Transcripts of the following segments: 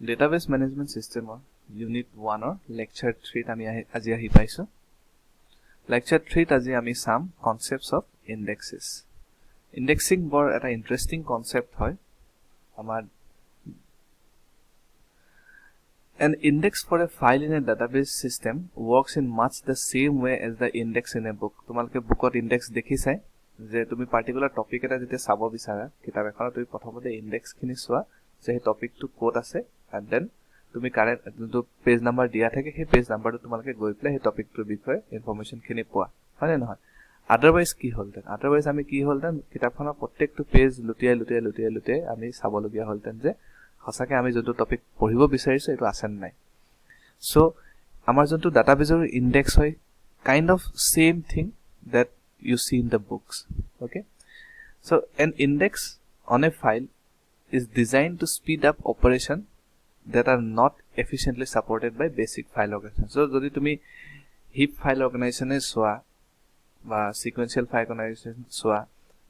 Database Management System or Unit 1 or Lecture 3 আমি আজি আহি পাইছো Lecture 3 আজি আমি সাম Concepts of Indexes Indexing বৰ এটা interesting concept হয় আমাৰ An index for a file in a database system works in much the same way as the index in a book তোমালকে বুকত index দেখিছে যে তুমি পার্টিকুলার টপিক এটা যেতে চাব বিচাৰা কিতাপ এখন তুমি প্ৰথমতে index খিনি চোৱা যে এই টপিকটো কোড আছে and then তুমি কাৰেন্ট যোনটো পেজ নাম্বাৰ দিয়া থাকে সেই পেজ নাম্বাৰটো তোমালকে গৈ প্লে সেই টপিকটোৰ বিষয়ে ইনফৰমেশন খিনি পোৱা হয় নে নহয় আদাৰৱাইজ কি হলতেন আদাৰৱাইজ আমি কি হলতেন কিতাপখনৰ প্ৰত্যেকটো পেজ লুটিয়াই আমি চাবলগীয়া হলতেন যে হসাকে আমি যোনটো টপিক পঢ়িব বিচাৰিছো এটো আছে নাই সো আমাৰ যোনটো ডাটাবেজৰ ইনডেক্স হয় kind of same thing that you see in the books okay so an index on a file is designed to speed up operation that are not efficiently supported by basic file organization so jodi tumi heap file organization e soa ba sequential file organization soa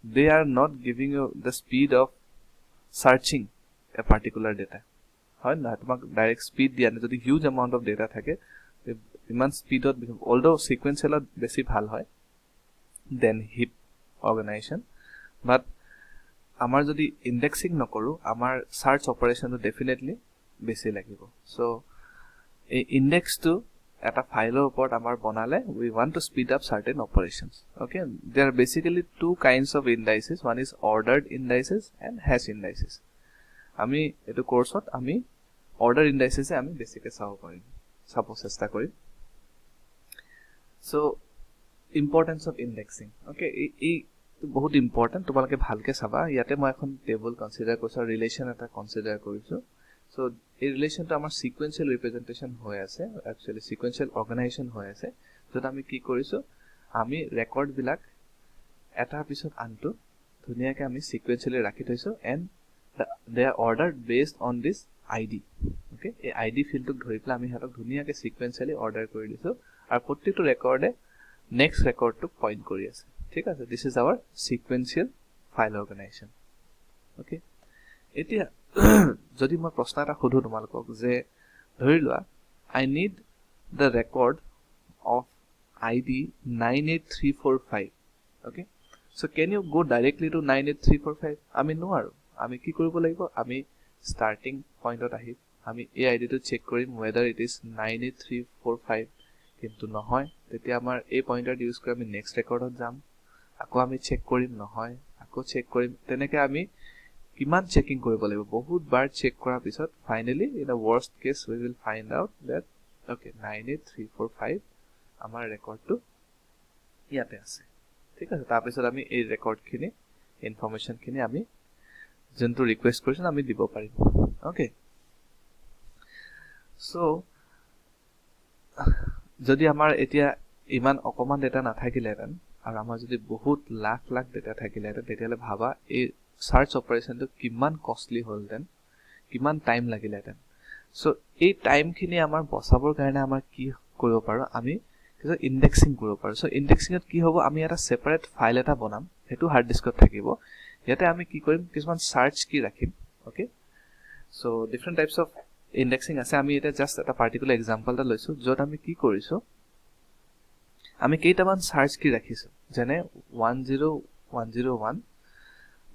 they are not giving you the speed of searching a particular data হয় না তোমাক direct speed দিয়া না যদি huge amount of data থাকে ইমান স্পিডত although সিকোয়েন্সিয়ালত বেছি ভাল হয় দেন হিপ অর্গানাইজেশন বাট আমাৰ যদি ইনডেক্সিং নকৰো আমাৰ সাৰ্চ অপাৰেশনটো ডেফিনেটলি বেছি লাগিব সো এই ইনডেক্সটো এটা ফাইলৰ ওপৰত আমাৰ বনালে we want to speed up certain operations okay there are basically two kinds of indices one is ordered indices and hash indices আমি এটো কোর্সত আমি অর্ডার ইনডাইসেস আমি বেসিকে চাও কৰিম চাব চেষ্টা কৰিম so importance of indexing okay এই বহুত ইম্পৰ্টেন্ট তোমালকে ভালকে চাবা ইয়াতে মই এখন টেবল কনসিডাৰ কৰিছো ৰিলেশন এটা কনসিডাৰ কৰিছো সো এই ৰিলেশনটো আমাৰ সিকোয়েন্সিয়াল ৰিপ্ৰেজেন্টেশন হৈ আছে একচুয়ালি সিকোয়েন্সিয়াল অৰ্গানাইজেশন হৈ আছে যত আমি কি কৰিছো আমি ৰেকৰ্ড বিলাক এটা পিছত আনটো ধুনিয়াকে আমি সিকোয়েন্সিয়ালি ৰাখি থৈছো and they are ordered based on this id okay a id field tok dhori pla ami hatok dhuniya ke sequentially order kori disu ar prottekto record e next record to point kori ase thik ase this is our sequential file organization okay etia jodi moi proshna eta khodu tomalkok je dhori lua I need the record of id 98345 okay so can you go directly to 98345 ami no aru আমি কি কৰিব লাগিব আমি starting পয়েন্টত আহি আমি এই আইডিটো check কৰিম whether it is 98345 কিন্তু নহয় তেতিয়া আমাৰ এই পয়েন্টাৰ ইউজ কৰি আমি নেক্সট ৰেকৰ্ডত যাম আকৌ আমি চেক কৰিম নহয় আকৌ চেক কৰিম তেনেকৈ আমি কিমান চেকিং কৰিব লাগিব বহুত বাৰ চেক কৰাৰ পিছত finally in a worst case we will find out that okay 98345 আমাৰ ৰেকৰ্ডটো ইয়াতে আছে ঠিক আছে তাৰ পিছত আমি এই ৰেকৰ্ডখিনি ইনফৰমেশনখিনি আমি জন্তু ৰিকুৱেষ্ট কৰিছন আমি দিব পাৰিম ওকে সো যদি আমাৰ এতিয়া ইমান অকমান ডেটা নাথাকিলেতেন আৰু আমাৰ যদি বহুত লাখ লাখ ডেটা থাকিলেতেন তেতিয়ালে ভাবা এই সার্চ অপারেশনটো কিমান কষ্টলি হলতেন কিমান টাইম লাগিলেতেন সো এই টাইমখিনি আমাৰ বচাবৰ কাৰণে আমাৰ কি কৰিব পাৰো আমি কিছু ইনডেক্সিং কৰিব পাৰো সো ইনডেক্সিংত কি হ'ব আমি এটা সেপাৰেট ফাইল এটা বনাম হেতু হাৰ্ড ডিস্কত থাকিব ইয়াতে আমি কি কৰিম কিছুমান সাৰ্চ কি ৰাখিম okay so different types of indexing আছে আমি এটা জাস্ট এটা পার্টিকুলার এক্সাম্পল এটা লৈছো যত আমি কি কৰিছো আমি কেইটামান সাৰ্চ কি ৰাখিছো যেনে 10101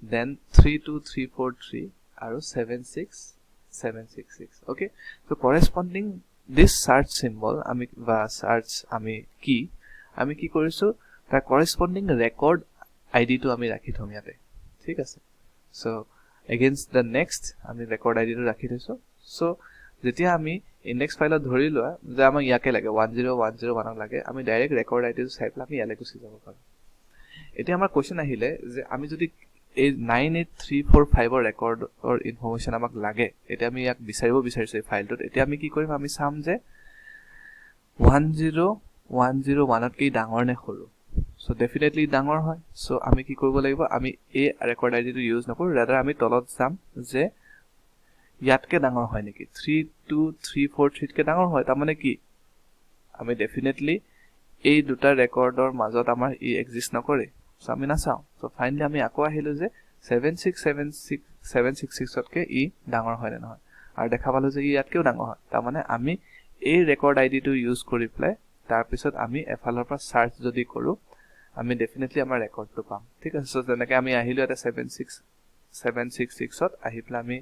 then 32343 আৰু 76766 okay so corresponding this search symbol আমি বা search আমি কি কৰিছো তাৰ corresponding record id টো আমি ৰাখি থম ইয়াতে ঠিক আছে সো against the next আমি record id টো ৰাখি থৈছো সো যেতিয়া আমি index ফাইলত ধৰি লোৱা যে আমাক ইয়াকে লাগে 10101 লাগে আমি ডাইৰেক্ট record id টো চাই প্লা আমি ইয়ালে গুচি যাব পাৰো এতিয়া আমাৰ কোৱেশ্চন আহিলে যে আমি যদি এই 98345 ৰ ৰেকৰ্ডৰ ইনফৰমেশন আমাক লাগে এটা আমি ইয়াক বিচাৰিছো এই ফাইলটোত এতিয়া আমি কি কৰিম আমি চাম যে 10101 ত কি ডাঙৰ নে সৰু so definitely ডাঙৰ হয় so আমি কি কৰিব লাগিব আমি এই ৰেকৰ্ড আইডি টো ইউজ নকৰো ৰাদাৰ আমি তলত যাম যে ইয়াতকে ডাঙৰ হয় নেকি 32343 কে ডাঙৰ হয় তাৰমানে কি আমি ডেফিনেটলি এই দুটা ৰেকৰ্ডৰ মাজত আমাৰ ই এক্সিষ্ট নকৰে so আমি না চাও so finally আমি আকৌ আহিলো যে 7666 তকে ই ডাঙৰ হয় নে নহয় আৰু দেখা পালো যে ইয়াতকেও ডাঙৰ হয় তাৰমানে আমি এই ৰেকৰ্ড আইডিটো ইউজ কৰি প্লাই তাৰ পিছত আমি এফালৰ পৰা সাৰ্চ যদি কৰো আমি ডেফিনেটলি আমাৰ ৰেকৰ্ডটো পাম ঠিক আছে সো যেনেকৈ আমি আহিলো এটা 766 ত আহি প্লাই আমি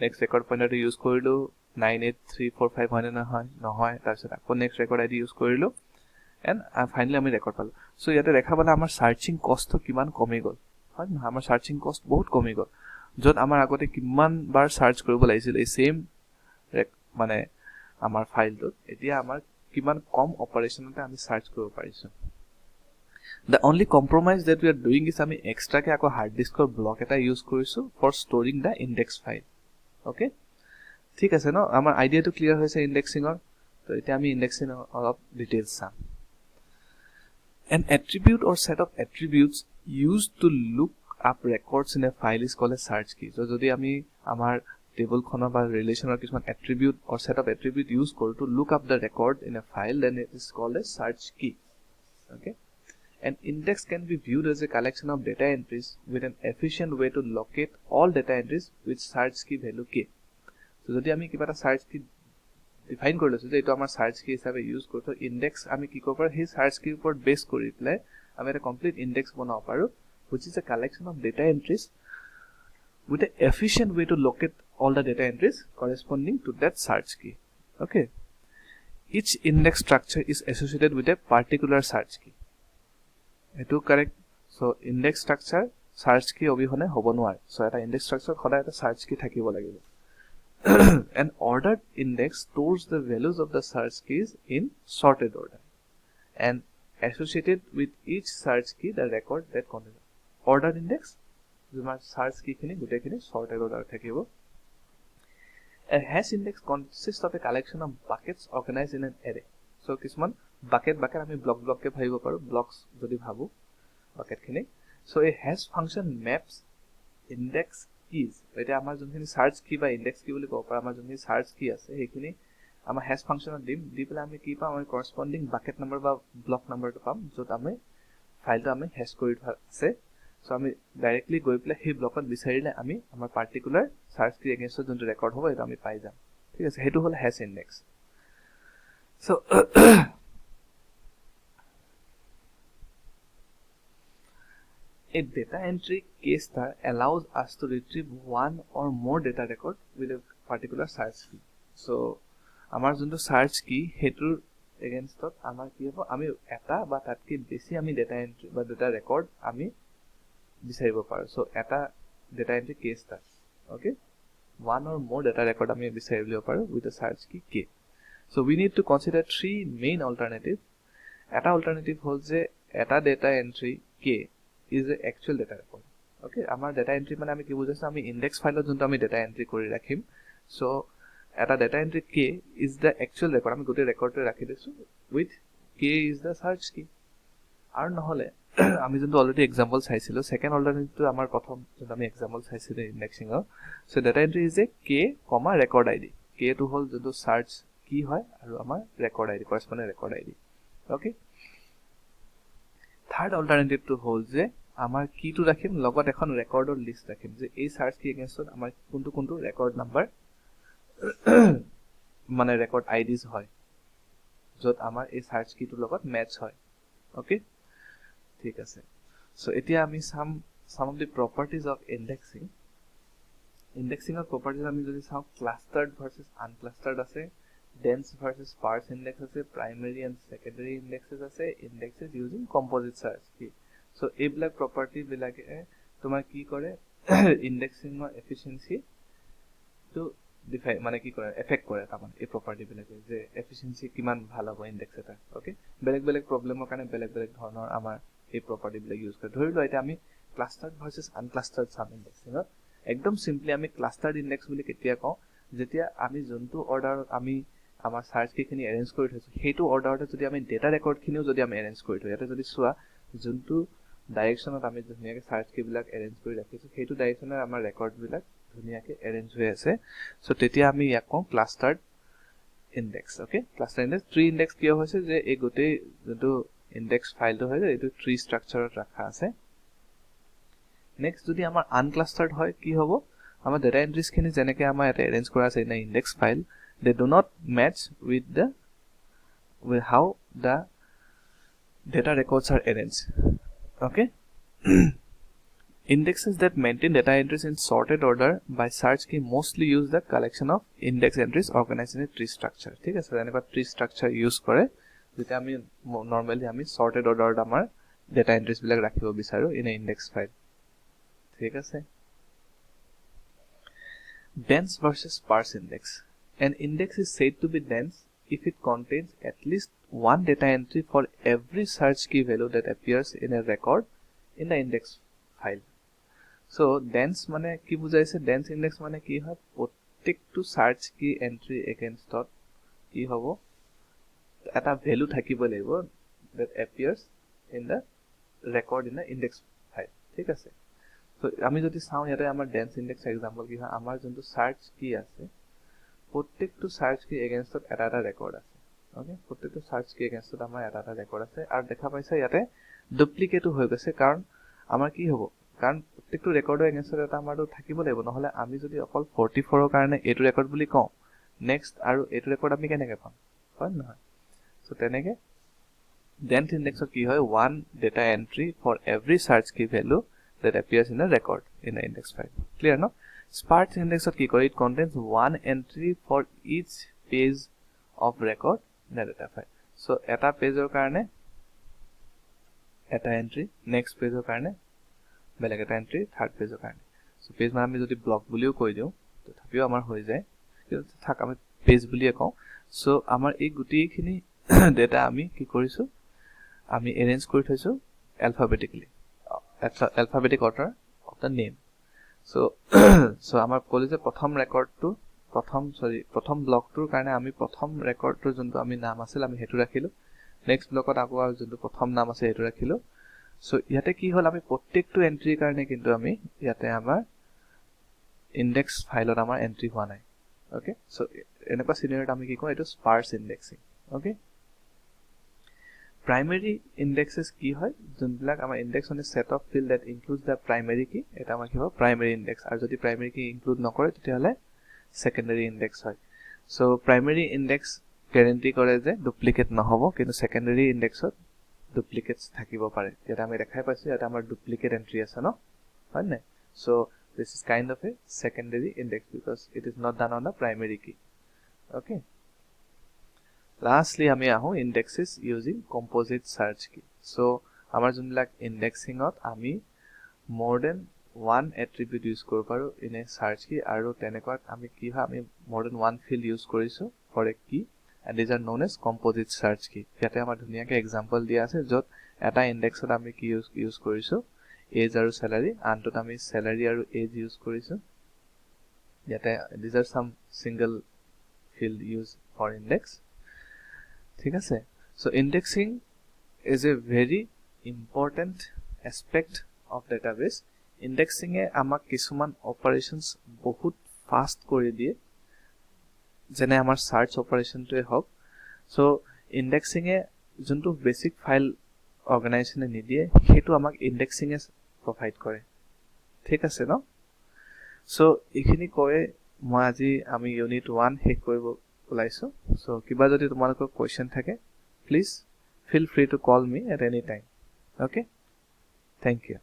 নেক্সট ৰেকৰ্ড পইণ্টাৰটো ইউজ কৰিলো 98345 হয় নহয় নহয় তাৰ পিছত আকৌ নেক্সট ৰেকৰ্ড আইডি ইউজ কৰিলো এন্ড ফাইনালি আমি ৰেকৰ্ড পালো সো ইয়াতে দেখা পালে আমাৰ সাৰ্চিং কষ্টটো কিমান কমি গল হয় না আমাৰ সাৰ্চিং কষ্ট বহুত কমি গল যত আমাৰ আগতে কিমান বাৰ সাৰ্চ কৰিব লাগিছিল এই সেম মানে আমাৰ ফাইলটো এতিয়া আমাৰ কিমান কম অপাৰেশনতে আমি সাৰ্চ কৰিব পাৰিছো The only compromise that we are doing is আমি extra কে আকৌ hard disk or block এটা use কৰিছো for storing the index file okay ঠিক আছে ন আমাৰ আইডিয়াটো ক্লিয়াৰ হৈছে indexing ৰ তো এতিয়া আমি indexing অলপ ডিটেইলছ চাম An attribute or set of attributes used to look up records in a file is called a search key so যদি আমি আমাৰ টেবল খনৰ বা ৰিলেচনৰ কিছুমান attribute or set of attribute use কৰো to look up the record in a file then it is called a search key okay An index can be viewed as a collection of data entries with an efficient way to locate all data entries with search key value k. So, যদি আমি কিবা এটা search key define কৰি লৈছো যে এটো আমাৰ search key হিচাপে ইউজ কৰতো index আমি কি কৰিব পাৰো সেই search key ওপৰত বেস কৰি প্লাই আমি এটা complete index বনাব পাৰো which is a collection of data entries with an efficient way to locate all the data entries corresponding to that search key. Okay. Each index structure is associated with a particular search key. Eto correct so index structure search key obihone hobo noar so eta index structure khoda eta search key thakibo lagibo An ordered index stores the values of the search keys in sorted order and associated with each search key the record that contains ordered index jumar search key khini gute khini sorted order thakibo A hash index consists of a collection of buckets organized in an array so kisman bucket আমি block কে ভাবিব পাৰো blocks যদি ভাবো bucket খিনি so a hash function maps index keys এটা আমাৰ যোনখিনি search key বা index key বুলি কওঁ আমাৰ যোনখিনি search key আছে সেইখিনি আমাৰ hash function দিম দি পেলাই আমি কি পাম আমি corresponding bucket number বা block number টো পাম যত আমি ফাইলটো আমি hash কৰি থোৱা আছে so আমি ডাইৰেক্টলি গৈ পেলাই সেই ব্লকত বিচাৰিলে আমি আমাৰ পাৰ্টিকুলাৰ search key against যোনটো ৰেকৰ্ড হ'ব এটা আমি পাই যাম ঠিক আছে হেতু হল hash index so A data entry key star allows us to retrieve one or more data record with a particular search key. So, amar junto search key hetur against that amar ki hobo ami eta ba tatke beshi ami data entry ba data record ami bisaribo paru. So, eta data entry key star. Okay? One or more data record ami bisaribo paru with the search key k. So, we need to consider three main alternatives. Eta alternative holds a eta data entry k is the actual data record okay amar data entry mane ami ki bujhaise ami index file jonto ami data entry kori rakhim so eta data entry k is the actual record ami gote record to rakhi desu with k is the search key ar nohole ami jonto already example saisilo second alternative to amar prothom jonto ami example saisilo indexing so data entry is a k comma record id k to hol jonto search key hoy aru amar record id corresponding record id okay third alternative to hold je আমার কি two রাখিম লগত এখন ৰেকৰ্ডৰ list ৰাখিম যে এই search কি এগেইনস্টত আমাৰ কোনটো ৰেকৰ্ড নাম্বাৰ মানে ৰেকৰ্ড আইডিজ হয় যত আমাৰ এই সাৰ্চ কিটোৰ লগত মেচ হয় ওকে ঠিক আছে সো এতিয়া আমি some of the properties of indexing of properties আমি যদি চাও clustered versus unclustered আছে dense versus sparse index আছে primary and secondary indexes আছে indexes using composite search key so এইবিলাক property বিলাকে তোমাৰ কি কৰে indexing ৰ efficiency to define মানে কি কৰে এফেক্ট কৰে তাৰমানে এই property বিলাকে যে efficiency কিমান ভাল হ'ব index এটা ওকে বেলেগ প্ৰবলেমৰ কাৰণে বেলেগ ধৰণৰ আমাৰ এই property বিলাক ইউজ কৰে ধৰি লোৱা এটা আমি clustered versus unclustered sub indexing একদম সিম্পলি আমি clustered index বুলি কেতিয়া কওঁ যেতিয়া আমি যোনটো অৰ্ডাৰ আমি আমাৰ সাৰ্চ কি খিনি এৰেঞ্জ কৰি থৈছো হেতু অৰ্ডাৰতে যদি আমি ডেটা ৰেকৰ্ড খিনিও যদি আমি এৰেঞ্জ কৰি থৈ ইয়াতে যদি চোৱা যোনটো ডাইৰেকচনত আমি ধুনিয়াকে সাৰ্চ কি বিলাক এৰেঞ্জ কৰি ৰাখিছো হেতু ডাইৰেকচনৰ আমাৰ ৰেকৰ্ড বিলাক ধুনিয়াকে এৰেঞ্জ হৈ আছে সো তেতিয়া আমি ইয়াক কওঁ clustered index okay cluster index tree index কি হৈছে যে এই গটে যোনটো ইনডেক্স ফাইলটো হয় এইটো ট্ৰি ষ্ট্ৰাকচাৰত ৰাখা আছে নেক্সট যদি আমাৰ আনক্লাষ্টাৰ্ড হয় কি হ'ব আমাৰ data entries খিনি যেনেকে আমাৰ এটা arrange কৰা আছে in a index file, they do not match with how the data records are arranged. Okay. Indexes that maintain data entries in sorted order by search key mostly use the collection of index entries organized in a tree structure. ঠিক আছে, এনেকুৱা tree structure use কৰে যেটা আমি normally আমি sorted order আমাৰ data entries বিলাক ৰাখিব বিচাৰো in a index file. ঠিক আছে. Dense versus sparse index. An index is said to be dense if it contains at least one data entry for every search key value that appears in a record in the index file. So dense মানে কি বুজাইছে, dense index মানে কি হয়, প্ৰত্যেকটো search key entry against কি হ'ব, এটা value থাকিব লাগিব that appears in the record in the index file. ঠিক আছে. So আমি যদি চাওঁ ইয়াতে আমাৰ dense index example কি হয়, আমাৰ যোনটো search key আছে প্ৰত্যেকটো search key against এটা record আছে. Okay, প্ৰত্যেকটো search key against আমাৰ এটা record আছে আৰু দেখা পাইছে ইয়াতে duplicate হৈ গৈছে কাৰণ আমাৰ কি হ'ব, কাৰণ প্ৰত্যেকটো ৰেকৰ্ডৰ এগেইনষ্টত এটা আমাৰটো থাকিব লাগিব, নহলে আমি যদি অকল 44 ৰ কাৰণে এইটো ৰেকৰ্ড বুলি কওঁ নেক্সট আৰু এইটো ৰেকৰ্ড আমি কেনেকৈ পাম, হয় নহয়? সো তেনেকৈ dense indexত কি হয়, one data entry for every search key value that appears in a record in the index file. Clear no? Sparse indexত কি কৰে, it contains one entry for each page of record in the data file. So এটা পেজৰ কাৰণে এটা entry, next পেজৰ কাৰণে বেলেগ এটা entry, third পেজৰ কাৰণে. So page মানে আমি যদি ব্লক বুলিও কৈ দিওঁ তথাপিও আমাৰ হৈ যায়, কিন্তু থাক আমি পেজ বুলিয়ে কওঁ. সো আমাৰ এই গোটেইখিনি ডেটা আমি কি কৰিছো, আমি এৰেঞ্জ কৰি থৈছো alphabetically, alphabetic order of the name. So আমাৰ ক'লে যে প্ৰথম ৰেকৰ্ডটো প্ৰথম ব্লকটোৰ কাৰণে আমি প্ৰথম ৰেকৰ্ডটোৰ যোনটো আমি নাম আছিল আমি সেইটো ৰাখিলো, নেক্সট ব্লকত আকৌ আৰু যোনটো প্ৰথম নাম আছে সেইটো ৰাখিলো. সো ইয়াতে কি হল, আমি প্ৰত্যেকটো এন্ট্ৰিৰ কাৰণে কিন্তু আমি ইয়াতে আমাৰ ইনডেক্স ফাইলত আমাৰ এন্ট্ৰি হোৱা নাই. ওকে, সো এনেকুৱা সিনাৰিঅত আমি কি কওঁ, এইটো স্পাৰ্স ইনডেক্সিং. ওকে, প্ৰাইমেৰী ইনডেক্সেস কি হয়, যোনবিলাক আমাৰ index on a set of field that includes the primary কি, এটা আমাৰ কি হ'ব প্ৰাইমেৰী ইনডেক্স, আৰু যদি প্ৰাইমেৰী কি ইনক্লুড নকৰে তেতিয়াহ'লে সেকেন্ডাৰী ইনডেক্স হয়. সো প্ৰাইমেৰী ইনডেক্স গ্যাৰান্টি কৰে যে ডুপ্লিকেট নহব, কিন্তু সেকেন্ডাৰী ইনডেক্সত ডুপ্লিকেটস থাকিব পাৰে. এটা আমি দেখাই পাইছো, এটা আমাৰ ডুপ্লিকেট এন্ট্ৰি আছে ন, হয় নাই? So this is kind of a secondary index because it is not done on the primary key. Okay, lastly আমি আহো indexes using composite search key. So আমাৰ যোনবিলাক indexingত আমি more than one attribute use কৰিব পাৰো in a search key, আৰু তেনেকুৱা আমি কি হয়, আমি more than one field use কৰিছো for a key, and these are known as composite search key. ইয়াতে আমাৰ ধুনীয়াকৈ এক্সাম্পল দিয়া আছে য'ত এটা ইনডেক্সত আমি কি ইউজ কৰিছো, এজ আৰু স্যালাৰি, আনটোত আমি স্যালাৰি আৰু এজ ইউজ কৰিছো. ইয়াতে these are some single field used for index. ঠিক আছে, so indexing is a very important aspect of database. Indexing এ আমাক কিছুমান অপাৰেশনস বহুত ফাস্ট কৰি দিয়ে, যেনে আমাৰ সাৰ্চ অপাৰেশনটোৱে হওক. সো ইনডেক্সিং এ যোনটো বেসিক ফাইল অৰ্গানাইজেশনে নিদিয়ে সেইটো আমাক ইনডেক্সিং এ প্ৰভাইড কৰে. ঠিক আছে ন? সো এইখিনি কয়ে মই আজি আমি ইউনিট 1 শেষ কৰিব ওলাইছো. সো কিবা যদি তোমালোকৰ কোৱেশ্চন থাকে please feel free to call me at any time. Okay, thank you.